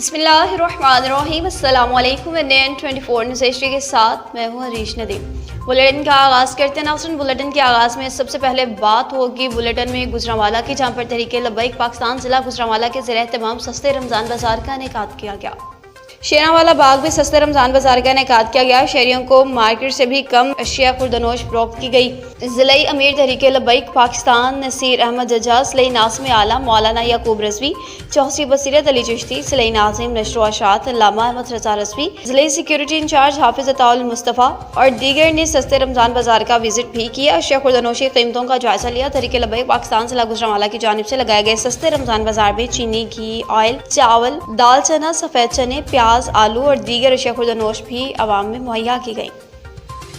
बिस्मिल्लाहिर्रहमानिर्रहीम। अस्सलामु अलैकुम। NN 24 न्यूज़ एचडी के साथ मैं हूँ हरीश नदीम। बुलेटिन का आगाज़ करते हैं नाज़रीन। बुलेटिन के आगाज़ में सबसे पहले बात होगी बुलेटिन में गुजरांवाला की, जहाँ पर तहरीक लब्बैक पाकिस्तान जिला गुजरांवाला के ज़ेर एहतमाम सस्ते रमज़ान बाजार का इनेकाद किया गया। शेरावाला बाग में सस्ते रमज़ान बाजार का इनेकाद किया गया। शहरियों को मार्केट से भी कम अशिया खुर्दनोश फरोख्त की गई। ज़िलाई अमीर तहरीक लब्बैक पाकिस्तान नसीर अहमद जज्जा, ज़िलाई नाज़िम आला मौलाना याकूब रज़वी, चौधरी बसीरत अली चिश्ती, ज़िलाई नाज़िम नशर अशात अल्लामा अहमद रज़ा रज़वी, ज़िलाई सिक्योरिटी इंचार्ज हाफिज़ अताउल मुस्तफ़ा और दीगर ने सस्ते रमज़ान बाजार का विजिट भी किया। अशिया खुर्दनोशी कीमतों का जायजा लिया। तहरीक लब्बैक पाकिस्तान जिला गुजरांवाला की जानिब से लगाए गए सस्ते रमज़ान बाजार में चीनी, घी, ऑयल, चावल, दाल चना, सफ़ेद चने, प्याज, आलू और दीगर अशिया खुर्दनोश भी आवाम में मुहैया की गई।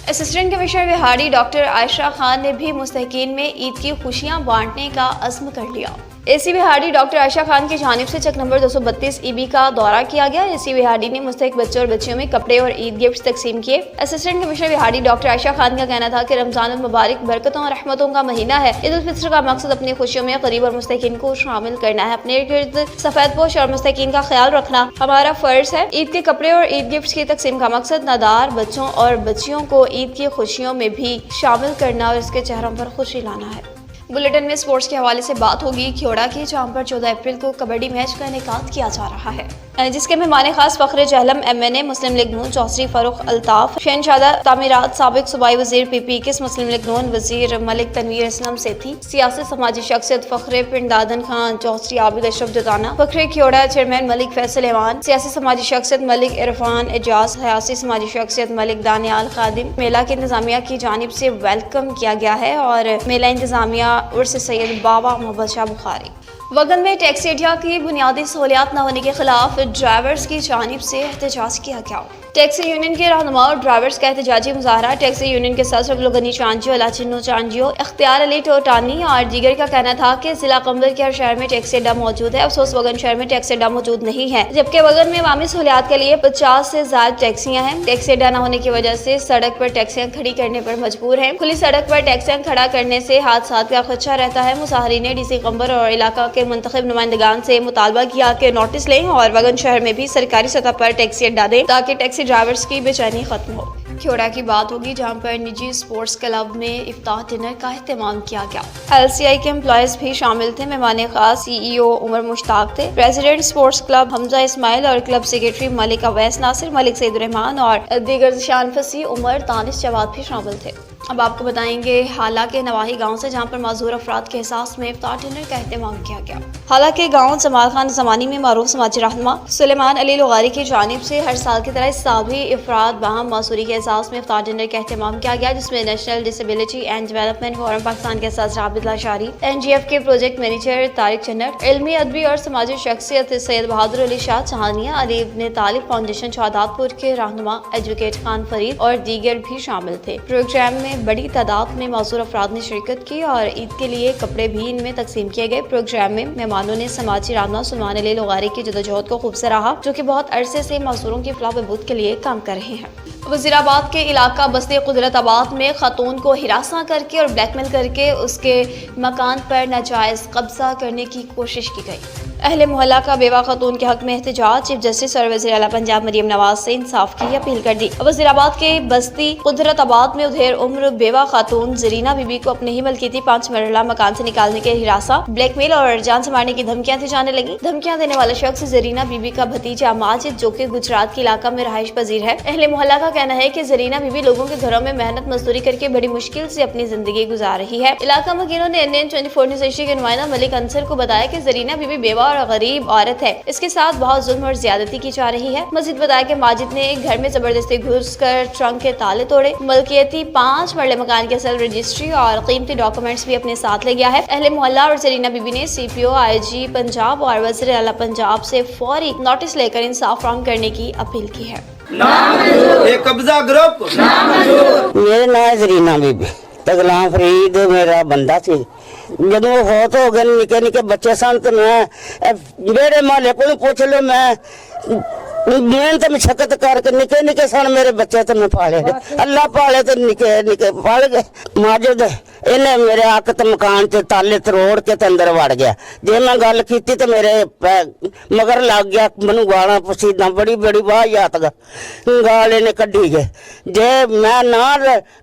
Assistant commissioner Vehari doctor Ayesha Khan ने भी मुस्तहिकीन में ईद की खुशियां बांटने का अज़्म कर लिया। एसी विहाड़ी डॉक्टर आयशा खान की जानिब से चक नंबर 232 EB का दौरा किया गया। एसी विहाड़ी ने मुस्तहिक बच्चों और बच्चियों में कपड़े और ईद गिफ्ट तकसीम किए। Assistant commissioner Vehari doctor Ayesha Khan का कहना था कि रमजान मुबारक बरकतों और रहमतों का महीना है। ईद उल फित्र का मकसद अपनी खुशियों में गरीब और मुस्तहिकीन को शामिल करना है। अपने गिर्द सफेद पोश और मुस्तहिकीन का ख्याल रखना हमारा फर्ज है। ईद के कपड़े और ईद गिफ्ट की तकसीम का मकसद नादार बच्चों और बच्चियों को ईद की खुशियों में भी शामिल करना और इसके चेहरों पर खुशी लाना है। बुलेटिन में स्पोर्ट्स के हवाले से बात होगी ख्योड़ा की, जहाँ पर 14 अप्रैल को कबड्डी मैच का इनेकाद किया जा रहा है, जिसके मेहमान खास फखरे जहलम MNA मुस्लिम लीग नून चौधरी फारूक अल्ताफ, शहनशादा तामीरात साबिक सूबाई वजीर PP किस मुस्लिम लीग नून वजीर मलिक तनवीर असलम से थी। सियासी समाजी शख्सियत फखरे पिंड दादन खान चौधरी आबिद अशरफ जदाना, फखरे ख्योड़ा चेयरमैन मलिक फैसल एवान, सियासी समाजी शख्सियत मलिक इरफान एजाज, सियासी समाजी शख्सियत मलिक दानियाल खादिम। मेला की इंतजामिया की जानिब से वेलकम किया गया है और मेला इंतजामिया उर्स सैयद बाबा मोहम्मद शाह बुखारी। वगन में टैक्सी अड्डा की बुनियादी सहूलियात न होने के खिलाफ ड्राइवर्स की जानिब से एहतजाज किया गया। टैक्सी यूनियन के रहनुमा और ड्राइवर्स का एहतजाजी मुजाहरा टैक्सी यूनियन के सदस्य गनी चांजियो, लाचिन्नो चांजियो, इख्तियार अली टोटानी और दीगर का कहना था कि जिला कमदर के हर शहर में टैक्सी अड्डा मौजूद है। अफसोस वगन शहर में टैक्सी अड्डा मौजूद नहीं है, जबकि वगन में अवामी सहूलियात के लिए 50 से ज्यादा टैक्सियां हैं। टैक्सी अड्डा न होने की वजह से सड़क पर टैक्सियां खड़ी करने पर मजबूर हैं। खुली सड़क पर टैक्सियां खड़ा करने से हादसात का खदशा रहता है। मुसाहरीन ने DC कंबर और इलाका के मुंतखब नुमाइंदगान से मुतालबा किया कि नोटिस लें और वगन शहर में भी सरकारी सतह पर टैक्सी अड्डा दें ताकि टैक्सी ड्राइवर्स की बेचैनी खत्म हो। ख्योड़ा की बात होगी, जहाँ पर निजी स्पोर्ट्स क्लब में इफ्तार डिनर का एहतमाम किया गया। LCI के एम्प्लॉयज भी शामिल थे। मेहमान खास CEO उमर मुश्ताक थे। President sports club Hamza Ismail और क्लब सेक्रेटरी मलिक अवैस नासिर, मलिक सईद रहमान और दीगर शान फसी उमर दानिश जवाद भी शामिल थे। अब आपको बताएंगे हाला के नवाही गांव से, जहां पर माजूर अफराद के एहसास में इफ्तार डिनर का एहतमाम किया गया। हाला के गांव जमाल खान ज़मानी में मारूफ समाजी रहनुमा सुलेमान अली लुगारी की जानिब से हर साल की तरह इस साल भी अफराद बाहम मासूरी के एहसास में इफ्तार डिनर का एहतमाम किया गया, जिसमें national disability and development forum Pakistan के सदर आबिद लाशारी, NGF के प्रोजेक्ट मैनेजर तारिक चन्नट, इल्मी अदबी और समाजी शख्सियत सैयद बहादुर अली शाह चहानिया, अली इब्न तालिब फाउंडेशन शादातपुर के रहनुमा एजुकेट खान फरीद और दीगर भी शामिल थे। प्रोग्राम में बड़ी तादाद में मासूर अफराद ने शिरकत की और ईद के लिए कपड़े भी इनमें तकसीम किए गए। प्रोग्राम में मेहमानों ने समाजी रहनुमा सुलेमान अली लुगारी की जदोजहद को खूब सराहा, जो कि बहुत अरसे से मासूरों की फलाह बहबूद के लिए काम कर रहे हैं। वजीराबाद के इलाका बस्ती कुदरताबाद में खातून को हिरासा करके और ब्लैकमेल करके उसके मकान पर नाजायज कब्जा करने की कोशिश की गई। अहले मोहल्ला का बेवा खातून के हक में एहतजाज, चीफ जस्टिस और वज़ीर आला पंजाब मरियम नवाज से इंसाफ की अपील कर दी। वजीराबाद के बस्ती कुदरताबाद में उधेर उम्र बेवा खातून जरीना बीबी को अपने ही मलकीती 5 मरला मकान से निकालने के हिरासा, ब्लैकमेल और जान से मारने की धमकियां दी जाने लगी। धमकियां देने वाला शख्स जरीना बीबी का भतीजा माजिद, जो कि गुजरात के इलाका में रहाइश पजीर है। अहले मोहल्ला का कहना है कि जरीना बीबी लोगों के घरों में मेहनत मजदूरी करके बड़ी मुश्किल से अपनी जिंदगी गुजार रही है। इलाका मकीनों ने NN 24 न्यूज़ एचडी के नुमाइंदा मलिक अंसर को बताया कि जरीना बीबी बेवा और गरीब औरत है, इसके साथ बहुत जुल्म और ज्यादती की जा रही है। मजीद बताया कि माजिद ने एक घर में जबरदस्ती घुसकर ट्रंक के ताले तोड़े, मलकियती 5 मरले मकान की असल रजिस्ट्री और कीमती डॉक्यूमेंट्स भी अपने साथ ले गया है। अहले मोहल्ला और जरीना बीबी ने CPO IG पंजाब और वज़ीर आला पंजाब से फौरी नोटिस लेकर इंसाफ फराहम करने की अपील की है। कब्जा ग्रुप मेरे नाम जरीना बीबी ते गुलाम फरीद मेरा बंदा सी। जदों होत हो गए निके निके बच्चे सन तो मैं जेड़े मोहल्ले को पूछ लो, मैं ਮਿਹਨਤ ਮਸ਼ੱਕਤ ਕਰਕੇ ਨਿੱਕੇ ਨਿੱਕੇ ਸਨ ਮੇਰੇ ਬੱਚੇ ਤੇ ਮੈਂ ਪਾਲੇ ਅੱਲਾ ਪਾਲੇ ਤੇ ਨਿੱਕੇ ਨਿੱਕੇ ਪਾਲ ਗਏ। ਮਾਜਦ ਇਹਨੇ ਮੇਰੇ ਅੱਖ ਤੇ ਮਕਾਨ ਤੇ ਤਾਲੇ ਤਰੋੜ ਕੇ ਤੇ ਅੰਦਰ ਵੜ ਗਿਆ। ਜੇ ਮੈਂ ਗੱਲ ਕੀਤੀ ਤੇ ਮੇਰੇ ਮਗਰ ਲੱਗ ਗਿਆ, ਮੈਨੂੰ ਗਾਲਾਂ ਪਸੀਨਾ ਬੜੀ ਬੜੀ ਵਾਹਿਯਾਤ ਗਾਲ ਇਹਨੇ ਕੱਢੀ ਗਏ। ਜੇ ਮੈਂ ਨਾ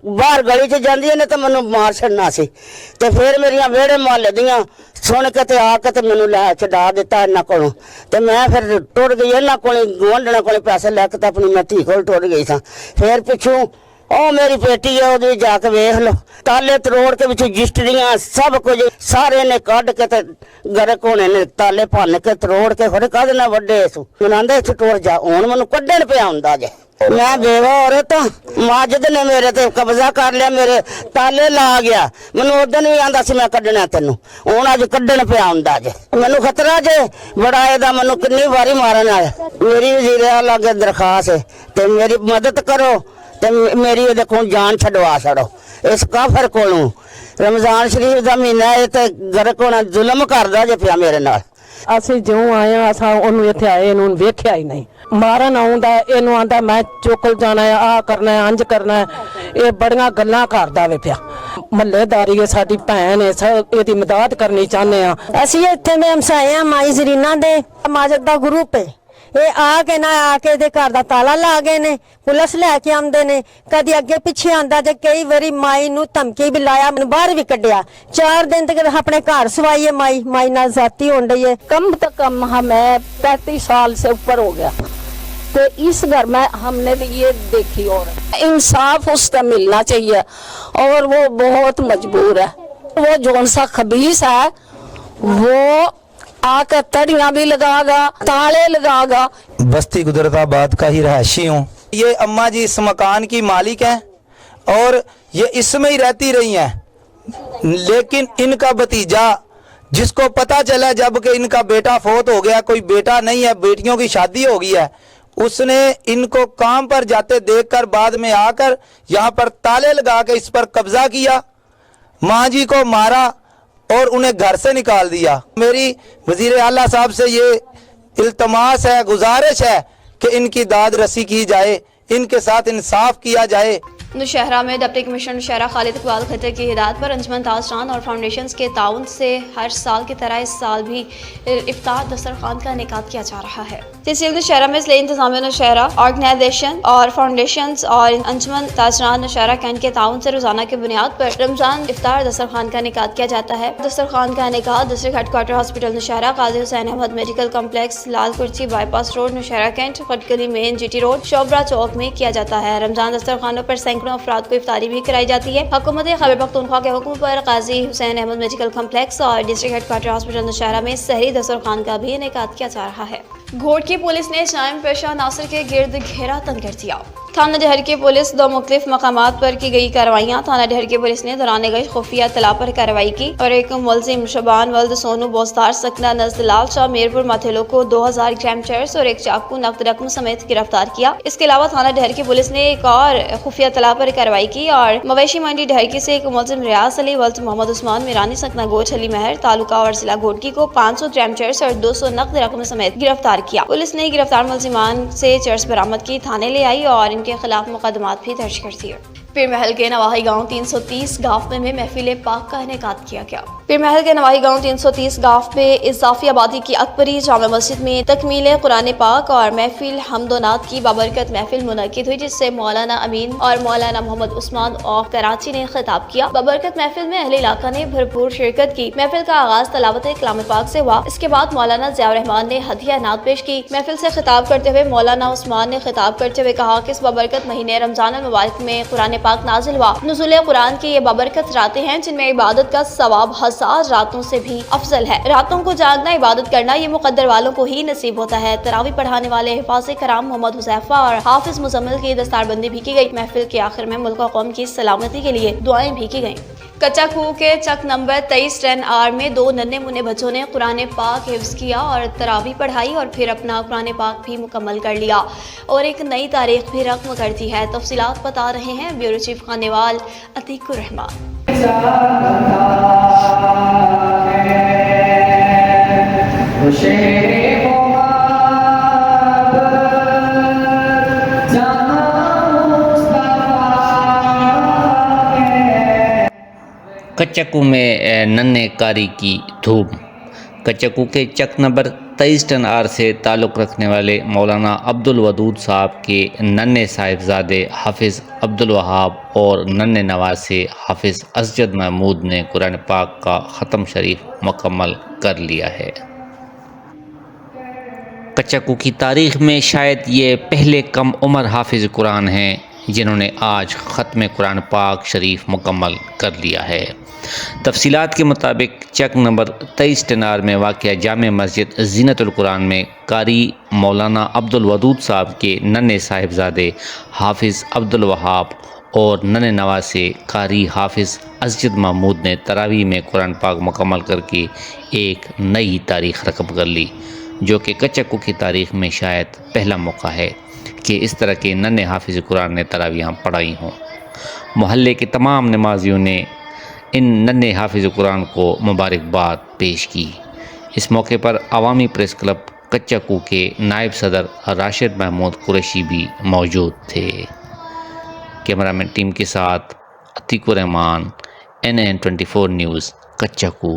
ਬਾਹਰ ਗਲੀ 'ਚ ਜਾਂਦੀ ਇਹਨੇ ਤਾਂ ਮੈਨੂੰ ਮਾਰ ਛੱਡਣਾ ਸੀ। ਤੇ ਫਿਰ ਮੇਰੀਆਂ ਵਿਹੜੇ ਮੁਹੱਲੇ ਦੀਆਂ ਸੁਣ ਕੇ ਤੇ ਆ ਕੇ ਤੇ ਮੈਨੂੰ ਲੈ ਛਡਾ ਦਿੱਤਾ ਇਹਨਾਂ ਕੋਲੋਂ। ਤੇ ਮੈਂ ਫਿਰ ਟੁਰ ਗਈ ਇਹਨਾਂ ਕੋਲ, ਗੁਆਂਢਣਾ ਕੋਲ ਪੈਸੇ ਲੈ ਕੇ ਤੇ ਆਪਣੀ ਮੈਂ ਧੀ ਕੋਲ ਟੁਰ ਗਈ ਸਾਂ। ਫਿਰ ਪਿੱਛੋਂ ਉਹ ਮੇਰੀ ਬੇਟੀ ਹੈ, ਉਹਦੇ ਜਾ ਕੇ ਵੇਖ ਲਓ, ਤਾਲੇ ਤਰੋੜ ਕੇ ਵਿੱਚੋਂ ਰਜਿਸਟਰੀਆਂ ਸਭ ਕੁਝ ਸਾਰੇ ਨੇ ਕੱਢ ਕੇ ਤੇ ਗਰਕ ਹੋਣੇ ਨੇ, ਤਾਲੇ ਭੰਨ ਕੇ ਤਰੋੜ ਕੇ ਹੋਰ ਕਾਹਦੇ ਨਾਲ ਵੱਡੇ ਸੂ ਮਨਾਂਦੇ ਇੱਥੇ ਟੁਰ ਜਾ। ਹੁਣ ਮੈਨੂੰ ਕੱਢਣ ਪਿਆ ਹੁੰਦਾ ਜੇ। ਮੈਂ ਬੇਵਾ ਔਰਤ ਮਾਜਦ ਨੇ ਮੇਰੇ ਤੇ ਕਬਜ਼ਾ ਕਰ ਲਿਆ, ਮੇਰੇ ਤਾਲੇ ਲਾ ਗਿਆ। ਮੈਨੂੰ ਉਦੋਂ ਵੀ ਆਂਦਾ ਸੀ ਮੈਂ ਕੱਢਣਾ ਤੈਨੂੰ, ਹੁਣ ਅੱਜ ਕੱਢਣ ਪਿਆ ਹੁੰਦਾ ਜੇ। ਮੈਨੂੰ ਖਤਰਾ ਜੇ ਬੜਾ ਇਹਦਾ, ਮੈਨੂੰ ਕਿੰਨੀ ਵਾਰੀ ਮਾਰਨ ਆਇਆ। ਮੇਰੀ ਵਜ਼ੀਰ ਆਲਾ ਅੱਗੇ ਦਰਖਾਸਤ ਹੈ ਤੇ ਮੇਰੀ ਮਦਦ ਕਰੋ ਤੇ ਮੇਰੀ ਉਹਦੇ ਕੋਲ ਜਾਨ ਛਡਵਾ ਛੜੋ ਇਸ ਕਾਫਰ ਕੋਲੋਂ। ਰਮਜ਼ਾਨ ਸ਼ਰੀਫ ਦਾ ਮਹੀਨਾ ਇਹ ਤੇ ਗਰਕ ਹੋਣਾ ਜ਼ੁਲਮ ਕਰਦਾ ਜੇ ਪਿਆ ਮੇਰੇ ਨਾਲ। ਅਸੀਂ ਜਿਉਂ ਆਏ ਆ, ਅਸਾਂ ਉਹਨੂੰ ਇੱਥੇ ਆਏ ਇਹਨੂੰ ਵੇਖਿਆ ਹੀ ਨਹੀਂ। ਮਾਰਨ ਆਉਂਦਾ ਇਹਨੂੰ ਆਂਦਾ ਮੈਂ ਚੁੱਕਲ ਜਾਣਾ ਹੈ, ਆਹ ਕਰਨਾ ਹੈ, ਇੰਜ ਕਰਨਾ ਹੈ। ਇਹ ਬੜੀਆਂ ਗੱਲਾਂ ਕਰਦਾ ਵੇ ਪਿਆ। ਮਹੱਲੇਦਾਰੀ ਹੈ, ਸਾਡੀ ਭੈਣ ਹੈ, ਇਹਦੀ ਮਦਦ ਕਰਨੀ ਚਾਹੁੰਦੇ ਆ ਅਸੀਂ। ਇੱਥੇ ਦੇ ਹਮਸਾਏ ਆ ਮਾਈ ਜ਼ਰੀਨਾ ਦੇ ਮਾਜਦ ਦਾ ਗਰੁੱਪ ਹੈ। ਇਹ ਆ ਕੇ ਇਹਦੇ ਘਰ ਦਾ ਤਾਲਾ ਲਾ ਗਏ ਨੇ, ਪੁਲਿਸ ਲੈ ਕੇ ਆਉਂਦੇ ਨੇ, ਕਦੀ ਅੱਗੇ ਪਿੱਛੇ ਆਂਦਾ ਜੇ। ਕਈ ਵਾਰੀ ਮਾਈ ਨੂੰ ਧਮਕੀ ਵੀ ਲਾਇਆ, ਮੈਨੂੰ ਬਾਹਰ ਵੀ ਕੱਢਿਆ। 4 दिन तक अपने घर सवाई है। माई ना जाती हो रही है। कम से कम हमें 35 साल से ऊपर हो गया। तो इस घर में हमने ये देखी और इंसाफ उसका मिलना चाहिए। और वो बहुत मजबूर है। वो जोन सा खबीस है वो आकर तड़ियां भी लगागा, ताले लगागा। बस्ती गुजरताबाद का ही रहायशी हूँ। ये अम्मा जी इस मकान की मालिक हैं और ये इसमें ही रहती रही हैं। लेकिन इनका भतीजा जिसको पता चला जब कि इनका बेटा फौत हो गया, कोई बेटा नहीं है, बेटियों की शादी हो गई है, उसने इनको काम पर जाते देखकर बाद में आकर यहाँ पर ताले लगा के इस पर कब्जा किया, माँ जी को मारा और उन्हें घर से निकाल दिया। मेरी वजीर आला साहब से ये इल्तमास है, गुजारिश है कि इनकी दाद रसी की जाए, इनके साथ इंसाफ किया जाए। नौशहरा में डिप्टी कमिश्नर नौशहरा खालिद इकबाल खट्टर की हिदायत पर अंजुमन ताजरान और फाउंडेशन के ताउन से हर साल की तरह इस साल भी इफ्तार दस्तरखान का इनेकाद किया जा रहा है। तहसील नौशहरा में इसलिए इंतजामिया नौशहरा ऑर्गेनाइजेशन और फाउंडेशन और अंजुमन ताजरान नौशहरा कैंट के ताउन से रोजाना की बुनियाद पर रमजान इफ्तार दस्तरखान का इनेकाद किया जाता है। दस्तरखान का इनेकाद district headquarter hospital Nowshera, Qazi Hussain Ahmad medical complex, Lal Kursi bypass road Nowshera cantt, Khatkali main GT road, Shobra chowk में किया जाता है। रमजान दस्तरखानों पर सैकड़ों अफराद को इफ्तारी भी कराई जाती है। हुकूमत खैबर पख्तूनख्वा के हुक्म पर काजी हुसैन अहमद मेडिकल कम्प्लेक्स और डिस्ट्रिक्ट हेडक्वार्टर हॉस्पिटल नौशहरा में सहरी दस्तरखान का भी इनेकाद किया जा रहा है। घोट की पुलिस ने जालिम पेशा नासिर के गिर्द घेरा तंग कर दिया। थाना डहर की पुलिस 2 मुख्तलिफ मकामात पर की गई कार्रवाइयाँ। थाना डहर की पुलिस ने दौरान गई खुफिया तला पर कार्रवाई की और एक मुलजिम शबान वल्द सोनू बोस्तार सकना नज़द लाल शाह मीरपुर माथेलो को 2000 ग्राम चरस और एक चाकू नकद रकम समेत गिरफ्तार किया। इसके अलावा थाना डहर की पुलिस ने एक और खुफिया तला पर कार्रवाई की और मवेशी मंडी डहरकी से एक मुलजिम रियाज अली वल्द मोहम्मद उस्मान मीरानी सकना गोच अली महर तालुका और जिला घोटकी को 500 ग्राम चरस और 200 नकद रकम समेत गिरफ्तार किया। पुलिस ने गिरफ्तार मुलजिमान से चरस बरामद की, थाने ले आई और इनके खिलाफ मुकदमात भी दर्ज कर दिए। पीरमहल के नवाही गांव 330 गाँव में महफिल पाक का इनेकाद किया गया। पीरमहल के नवाही गांव 330 गाँव में इजाफी आबादी की अकबरी जामा मस्जिद में तकमील कुरान पाक और महफिल हमदोनात की बाबरकत महफिल मुनक्किद हुई, जिससे मौलाना अमीन और मौलाना मोहम्मद उस्मान ऑफ कराची ने खिताब किया। बाबरकत महफिल में अहले इलाका ने भरपूर शिरकत की। महफिल का आगाज तलावत कलाम पाक से हुआ। इसके बाद मौलाना ज़िया रहमान ने हदिया नात पेश की। महफिल से खिताब करते हुए मौलाना उस्मान ने खिताब करते हुए कहा कि इस बाबरकत महीने रमजान मुबारक में कुरान पाक नाजिल हुआ। नुज़ुल कुरान की ये बाबरकत रातें हैं जिनमें इबादत का सवाब 1000 रातों से भी अफजल है। रातों को जागना, इबादत करना ये मुकद्दर वालों को ही नसीब होता है। तरावी पढ़ाने वाले हिफाज़ कराम मोहम्मद हुज़ैफा और हाफिज मुजम्मिल की दस्तारबंदी भी की गई। महफिल के आखिर में मुल्क और कौम की सलामती के लिए दुआएं भी की गईं। कच्चा खूह के चक नंबर 23 10 R में 2 नन्हे मुन्ने बच्चों ने कुरान पाक हिफ्ज़ किया और तरावी पढ़ाई और फिर अपना कुरान पाक भी मुकम्मल कर लिया और एक नई तारीख भी रकम कर दी है। तफसीलात बता रहे हैं ब्यूरो चीफ खानेवाल अतीकुर रहमान। کچکو میں ننھے کاری کی دھوم۔ کچکو کے چک نمبر 23 ٹن آر سے تعلق رکھنے والے مولانا عبدالودود صاحب کے ننھے صاحبزادے حافظ عبدالوہاب اور ننھے نواسے حافظ اسجد محمود نے قرآن پاک کا ختم شریف مکمل کر لیا ہے۔ کچکو کی تاریخ میں شاید یہ پہلے کم عمر حافظ قرآن ہیں جنہوں نے آج ختم قرآن پاک شریف مکمل کر لیا ہے۔ تفصیلات کے مطابق چک نمبر 23 ٹنار میں واقع جامع مسجد زینت القرآن میں قاری مولانا عبدالودود صاحب کے ننھے صاحبزادے حافظ عبدالوہاب اور ننھے نواسے قاری حافظ اسجد محمود نے تراویح میں قرآن پاک مکمل کر کے ایک نئی تاریخ رقم کر لی، جو کہ کچکو کی تاریخ میں شاید پہلا موقع ہے کہ اس طرح کے ننھے حافظ قرآن نے تراویحاں پڑھائی ہوں۔ محلے کے تمام نمازیوں نے ان ننھے حافظ قرآن کو مبارکباد پیش کی۔ اس موقع پر عوامی پریس کلب کچکو کے نائب صدر راشد محمود قریشی بھی موجود تھے۔ کیمرہ مین ٹیم کے ساتھ عتیق الرحمان، NN24 نیوز، کچکو۔